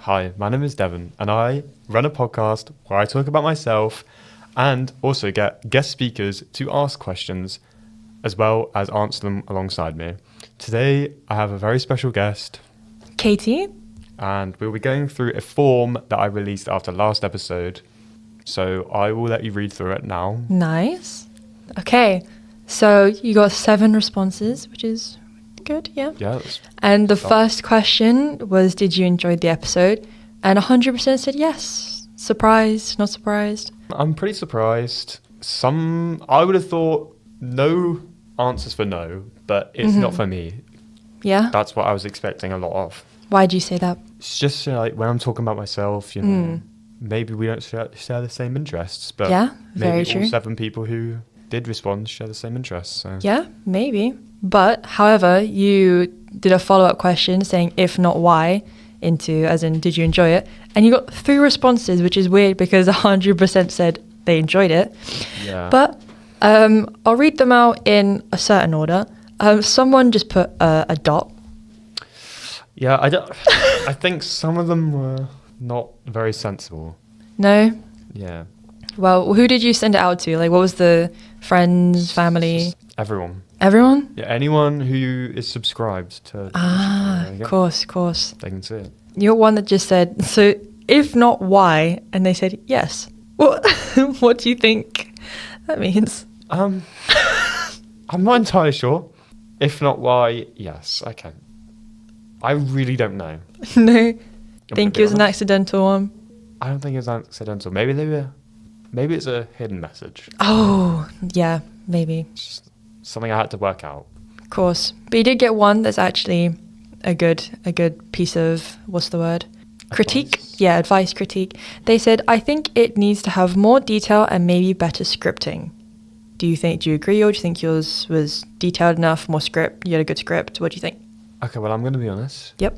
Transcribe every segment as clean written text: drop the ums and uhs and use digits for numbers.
Hi, my name is Devon, and I run a podcast where I talk about myself and also get guest speakers to ask questions as well as answer them alongside me. Today, I have a very special guest, Katie. and we'll be going through a form that I released after last episode. So I will let you read through it now. Nice. Okay, so you got 7 responses, which is good, yeah. Yeah, that's And the Start. first question was, did you enjoy the episode? And 100% said yes. Surprised, not surprised? I'm pretty surprised. I would have thought no answers for no, but it's not for me. Yeah? That's what I was expecting a lot of. Why'd you say that? It's just like when I'm talking about myself, maybe we don't share the same interests, but Yeah, maybe very all true. 7 people who did respond share the same interests. So. Yeah, maybe. But, however, you did a follow-up question saying, if not, why? As in, did you enjoy it? And you got 3 responses, which is weird because 100% said they enjoyed it. Yeah. But I'll read them out in a certain order. Someone just put a dot. Yeah, I think some of them were not very sensible. No? Yeah. Well, who did you send it out to? Like, what was the friends, family? Just everyone. Everyone? Yeah, anyone who is subscribed to. Ah, There you go. of course. They can see it. You're one that just said, so if not, why? And they said, yes. What, what do you think that means? I'm not entirely sure. If not, why? Yes, I can. I really don't know. No? gonna Think be it was an honest. accidental one? I don't think it's accidental. Maybe it's a hidden message. Oh, yeah, maybe. Just something I had to work out. Of course. But you did get one that's actually a good piece of, what's the word? Critique? Advice. Yeah, advice, critique. They said, I think it needs to have more detail and maybe better scripting. Do you agree, or do you think yours was detailed enough, more script? You had a good script. What do you think? Okay, well, I'm going to be honest. Yep.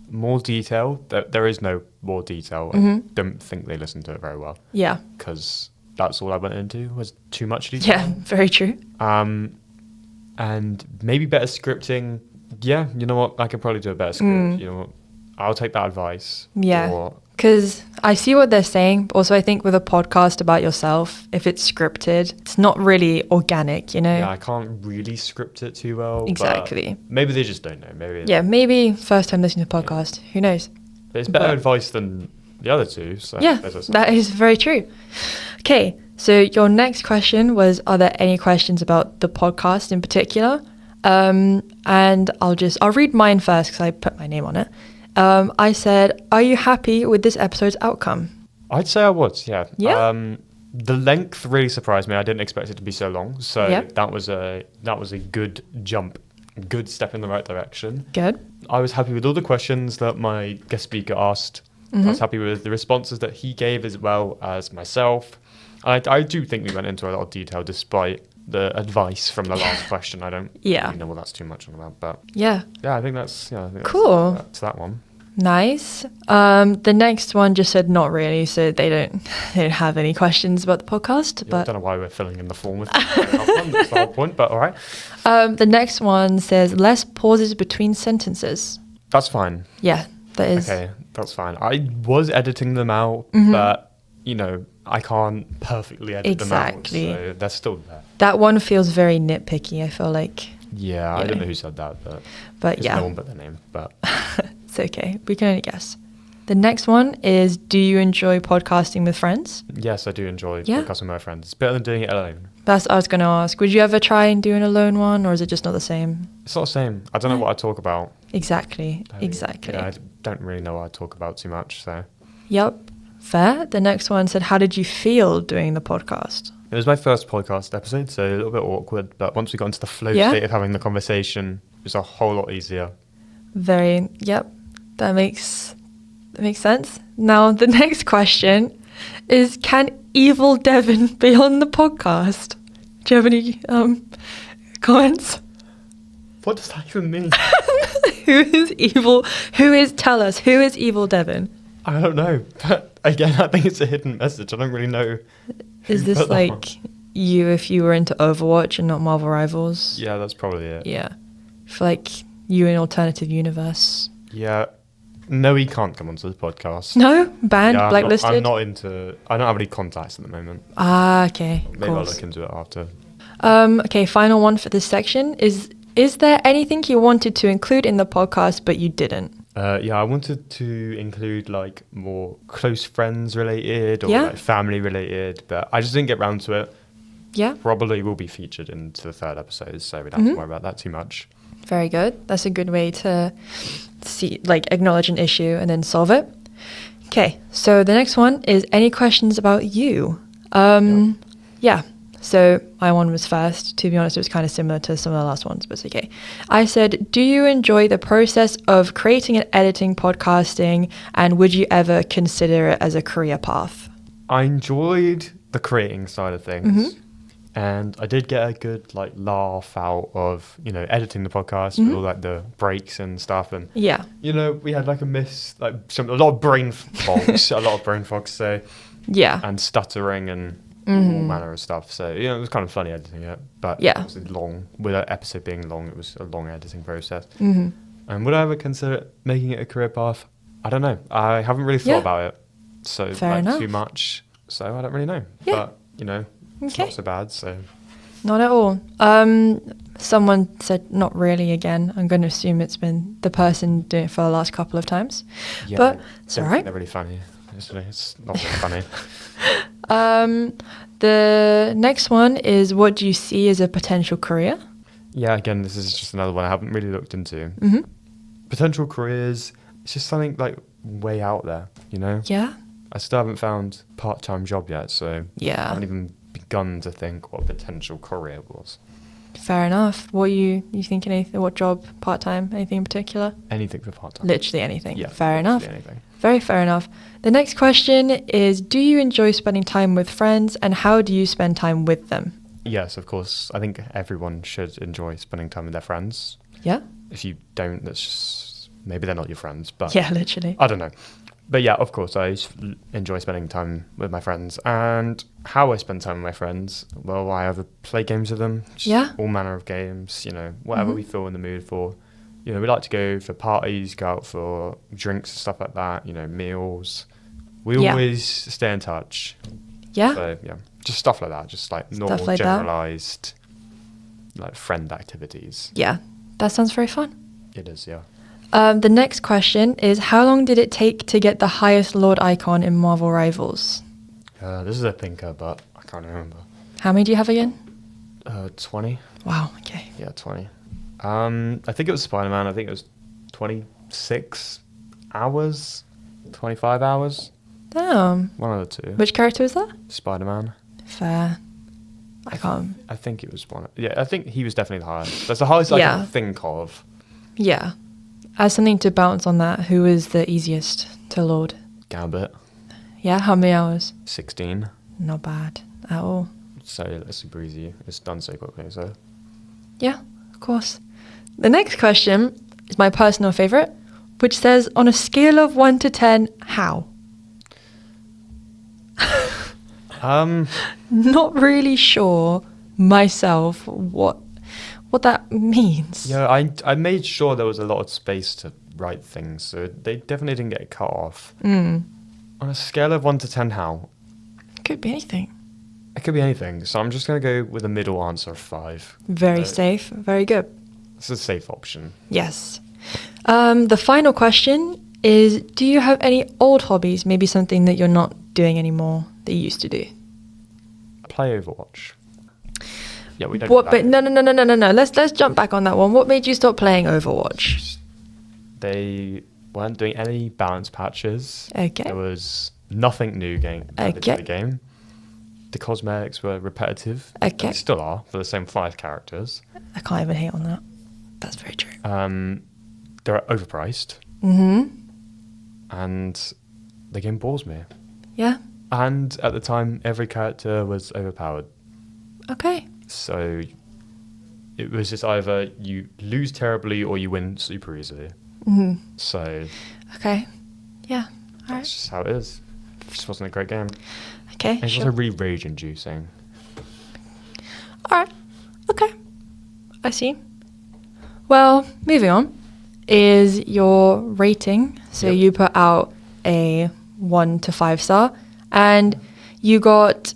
More detail. There is no more detail. I don't think they listened to it very well Yeah. because that's all I went into was too much detail. Yeah, very true. And maybe better scripting. Yeah, you know what? I could probably do a better script. You know what? I'll take that advice. Yeah. Or, Because I see what they're saying, but also I think with a podcast about yourself, if it's scripted, it's not really organic, you know? yeah, I can't really script it too well. but Exactly. maybe they just don't know. Maybe. Yeah, maybe first time listening to a podcast. Who knows? But it's better But- advice than the other two. So Yeah, there's a- that is very true. Okay, so your next question was, are there any questions about the podcast in particular? And I'll read mine first because I put my name on it. I said, are you happy with this episode's outcome? I'd say I was, yeah. Yeah? The length really surprised me. I didn't expect it to be so long. So Yeah. that was a good jump, good step in the right direction. Good. I was happy with all the questions that my guest speaker asked. I was happy with the responses that he gave as well as myself. I do think we went into a lot of detail despite the advice from the last question. I don't Yeah. really know what that's too much on about, but Yeah. yeah, I think that's Cool. That's that one. Nice. The next one just said not really, so they don't have any questions about the podcast. Yeah, I But don't know why we're filling in the form with that. That's the whole point, but all right. the next one says less pauses between sentences. That's fine. Yeah, that is. Okay, that's fine. I was editing them out, but I can't perfectly edit Exactly. them out, so they're still there. That one feels very nitpicky, I feel like. Yeah, I Yeah. don't know who said that, but But it's yeah, no one but their name. But it's okay. We can only guess. The next one is, do you enjoy podcasting with friends? yes, I do enjoy Yeah. podcasting with my friends. It's better than doing it alone. That's what I was going to ask. Would you ever try and do an alone one, or is it just not the same? It's not the same. I don't know what I talk about. Exactly. Exactly. Yeah, I don't really know what I talk about too much, so. Yep. Fair. The next one said, how did you feel doing the podcast? It was my first podcast episode, so a little bit awkward, but once we got into the flow Yeah. state of having the conversation, it was a whole lot easier. Yep. That makes sense. Now, the next question is, can evil Devon be on the podcast? Do you have any comments? What does that even mean? Who is evil? Tell us, who is evil Devon? I don't know. But again, I think it's a hidden message. I don't really know. Is who this put that on. like you if you were into Overwatch and not Marvel Rivals? Yeah, that's probably it. Yeah. For like you in alternative universe. Yeah. No, he can't come onto the podcast. No? Banned? Yeah, Blacklisted? I'm not into. I don't have any contacts at the moment. Ah, okay. Of Maybe I'll course. look into it after. Okay, final one for this section is there anything you wanted to include in the podcast but you didn't? Yeah, I wanted to include like more close friends related or Yeah. like family related, but I just didn't get round to it. Yeah, Probably will be featured into the third episode, so we don't have to Mhm. worry about that too much. very good. That's a good way to see, like, acknowledge an issue and then solve it. Okay, so the next one is any questions about you? Yeah. So my one was first. To be honest, it was kind of similar to some of the last ones, but it's okay. I said, do you enjoy the process of creating and editing podcasting, and would you ever consider it as a career path? I enjoyed the creating side of things. Mm-hmm. And I did get a good like laugh out of, editing the podcast with all like the breaks and stuff. And, Yeah. we had like a lot of brain fogs, so, Yeah. and stuttering and all manner of stuff. So, it was kind of funny editing it. But Yeah. obviously long, with an episode being long, it was a long editing process. Mm-hmm. And would I ever consider making it a career path? I don't know. I haven't really thought Yeah. about it. So, Fair enough. too much. So, I don't really know. Yeah. But, it's Okay. not so bad. So, Not at all. Someone said not really again. I'm going to assume it's been the person doing it for the last couple of times. yeah. But I it's don't all think right. They're really funny. It's not really funny. The next one is, what do you see as a potential career? Yeah, again, this is just another one I haven't really looked into. Mm-hmm. Potential careers, it's just something like way out there, Yeah. I still haven't found part-time job yet, so I Yeah. haven't even begun to think what a potential career was. Fair enough. What you thinking? Anything? What job? Part time? Anything in particular? Anything for part-time. Literally anything. Yeah, Fair literally enough. anything. Very fair enough. The next question is, do you enjoy spending time with friends, and how do you spend time with them? Yes, of course. I think everyone should enjoy spending time with their friends. Yeah. If you don't, that's just maybe they're not your friends, but Yeah, literally. I don't know. But yeah, of course, I enjoy spending time with my friends. And how I spend time with my friends, well, I either play games with them, just Yeah. all manner of games, whatever Mhm. we feel in the mood for. We like to go for parties, go out for drinks and stuff like that, meals. We Yeah. always stay in touch. Yeah. So, yeah, just stuff like that, just like normal, like that. generalized, like friend activities. Yeah. That sounds very fun. It is, yeah. The next question is, how long did it take to get the highest Lord icon in Marvel Rivals? This is a thinker, but I can't remember. How many do you have again? 20. Wow. Okay. Yeah, 20. I think it was Spider-Man. I think it was 26 hours, 25 hours. Damn. One of the two. Which character is that? Spider-Man. Fair. I can't. I think it was one. Yeah, I think he was definitely the highest. That's the highest I Yeah. can think of. Yeah. As something to bounce on that, who is the easiest to load? Gambit, Yeah, how many hours? 16. Not bad at all. So it's super easy. It's done so quickly. So Yeah, of course. The next question is my personal favorite, which says, on a scale of 1 to 10, how? Not really sure myself what that means. yeah, I made sure there was a lot of space to write things, so they definitely didn't get cut off. On a scale of 1 to 10, how? Could be anything. It could be anything. So I'm just gonna go with a middle answer of 5. Very Uh, safe. Very good. It's a safe option. Yes. The final question is, do you have any old hobbies, maybe something that you're not doing anymore that you used to do? Play Overwatch. Yeah, we don't. What? do But that. no. Let's jump back on that one. What made you stop playing Overwatch? They weren't doing any balance patches. Okay. There was nothing new added to Okay. the game. The cosmetics were repetitive. Okay. They still are for the same 5 characters. I can't even hate on that. That's very true. They're overpriced, Mm-hmm. and the game bores me. Yeah. And at the time, every character was overpowered. Okay. So it was just either you lose terribly or you win super easily. Mm-hmm. So Okay. Yeah. All that's right. just how it is. It just wasn't a great game. Okay. And it's Sure. also really rage inducing. All right. Okay. I see. Well, moving on. is your rating. So Yep. you put out a 1 to 5 star, and you got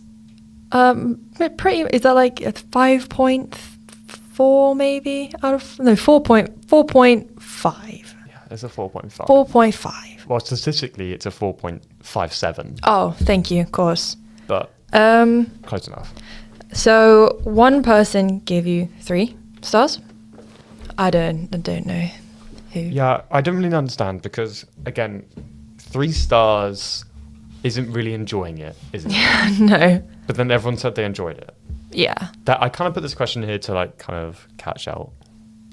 pretty. Is that like a 5.4 maybe out of 4.5. Yeah, it's a 4.5. 4.5. Well, statistically, it's a 4.57, Oh, thank you. Of course. but Um. close enough. So one person gave you 3 stars. I don't know who. Yeah, I don't really understand because, again, 3 stars isn't really enjoying it, is it? No. But then everyone said they enjoyed it. Yeah. That I kind of put this question here to like kind of catch out,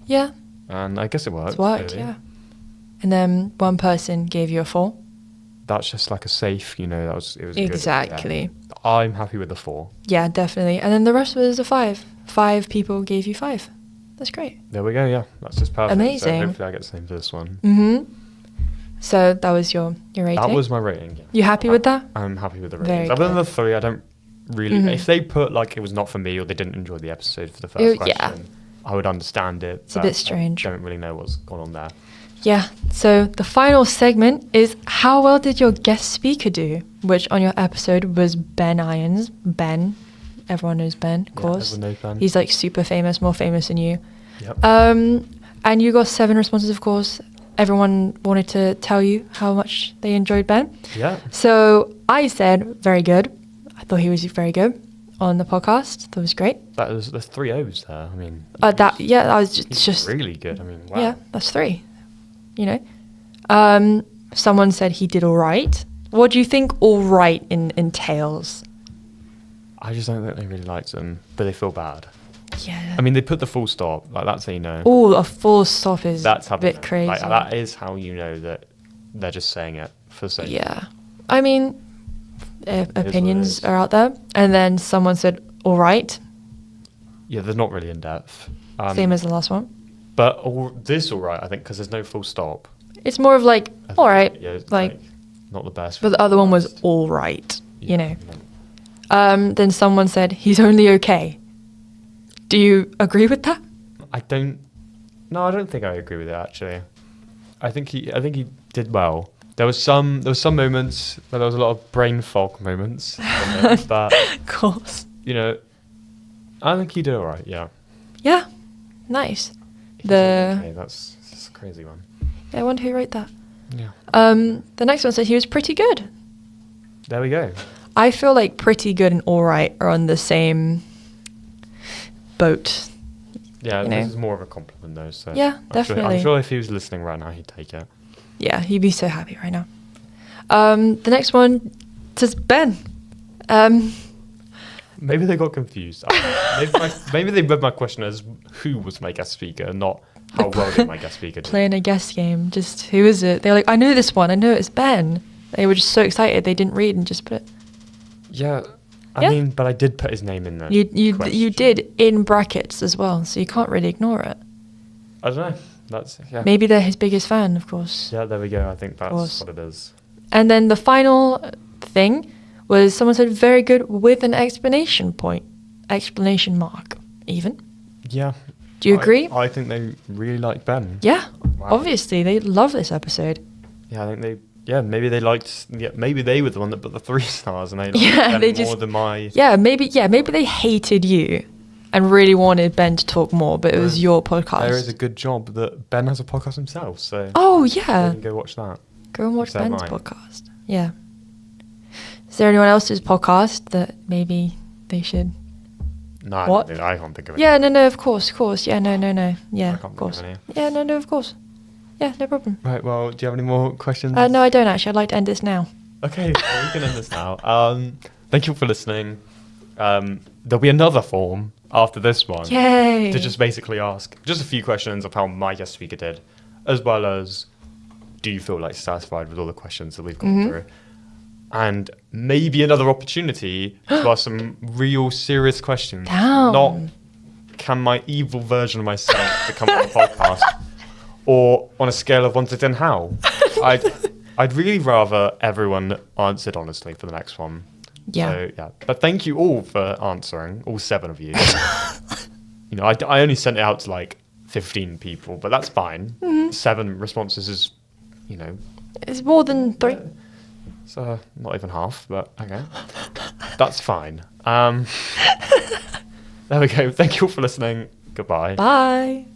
Yeah. and I guess it worked. It's worked. clearly. Yeah. And then one person gave you a 4. That's just like a safe, it was good, yeah. Exactly. I'm happy with the 4. Yeah, definitely. And then the rest was a 5. 5 people gave you 5. That's great. There we go. Yeah, that's just perfect. Amazing. So hopefully I get the same for this one. Mhm. So that was your rating. That was my rating. Yeah. You happy with that? I'm happy with the Very ratings. Other than good. the 3, I don't really. Mhm. If they put like it was not for me or they didn't enjoy the episode for the first Oh, question, yeah. I would understand it. It's a but bit strange. I don't really know what's gone on there. Yeah. So the final segment is how well did your guest speaker do? Which on your episode was Ben Irons. Ben. Everyone knows Ben, of Yeah, course. everyone knows Ben. He's like super famous, more famous than you. Yep. And you got 7 responses, of course. Everyone wanted to tell you how much they enjoyed Ben. Yeah. So I said, very good. I thought he was very good on the podcast. That was great. There's 3 O's there. I mean. I was He's just really good. I mean, wow. yeah, that's 3. Someone said he did all right. What do you think all right entails? I just don't think they really liked them, but they feel bad. Yeah. I mean, they put the full stop. Like that's how you know. Oh, a full stop is That's how a bit crazy. Like, that is how you know that they're just saying it for the sake. Yeah. I mean, what it opinions is. are out there. And then someone said, all right. Yeah, they're not really in depth. Same as the last one. But this all right, I think, because there's no full stop. It's more of like, I all think, right. Yeah, it's like, not the best. but the other one was all right, Yeah, you know. Then someone said, he's only okay. Do you agree with that? I don't. No, I don't think I agree with it actually. I think he did well. There was some moments where there was a lot of brain fog moments, but Of course. I think he did all right. Yeah. Yeah. Nice. He did okay, that's a crazy one. I wonder who wrote that. Yeah. The next one said he was pretty good. There we go. I feel like pretty good and all right are on the same boat. Yeah, You this know. is more of a compliment though. So Yeah, I'm definitely. sure if he was listening right now, he'd take it. Yeah, he'd be so happy right now. The next one says Ben. Maybe they got confused. Maybe they read my question as who was my guest speaker, not how well did my guest speaker do. Playing a guess game. Just who is it? They're like, I know this one. I know it's Ben. They were just so excited they didn't read and just put it. Yeah, I Yeah. mean, but I did put his name in there. You did in brackets as well, so you can't really ignore it. I don't know. That's yeah. Maybe they're his biggest fan, of course. Yeah, there we go. I think that's course. what it is. And then the final thing was someone said very good with an exclamation mark, even. Yeah. Do you agree? I think they really like Ben. Yeah, Wow. obviously they love this episode. Yeah, I think they. Yeah, maybe they liked. Yeah, maybe they were the one that put the 3 stars, and they liked Yeah, Ben they more just- than my. Yeah, maybe they hated you and really wanted Ben to talk more, but it was your podcast. There is a good job that Ben has a podcast himself, so Oh you yeah, can go watch that. go and watch So Ben's mine. podcast. Yeah. Is there anyone else's podcast that maybe they should? No, I What? can't think of it. Yeah, no, of course. Yeah, no. I Yeah, can't of think course. of any. Yeah, no, of course. Yeah, no problem. Right. Well, do you have any more questions? No, I don't actually. I'd like to end this now. Okay, well, we can end this now. Thank you for listening. There'll be another form after this one Yay! to just basically ask just a few questions of how my guest speaker did, as well as do you feel like satisfied with all the questions that we've gone through, and maybe another opportunity to ask some real serious questions. Damn. Not can my evil version of myself become on the podcast, or on a scale of 1 to 10 how. I'd really rather everyone answered honestly for the next one. Yeah. So, yeah. But thank you all for answering, all 7 of you. I only sent it out to like 15 people, but that's fine. 7 responses is, you know, It's more than 3. it's not even half, but okay. That's fine. There we go. Thank you all for listening. Goodbye. Bye.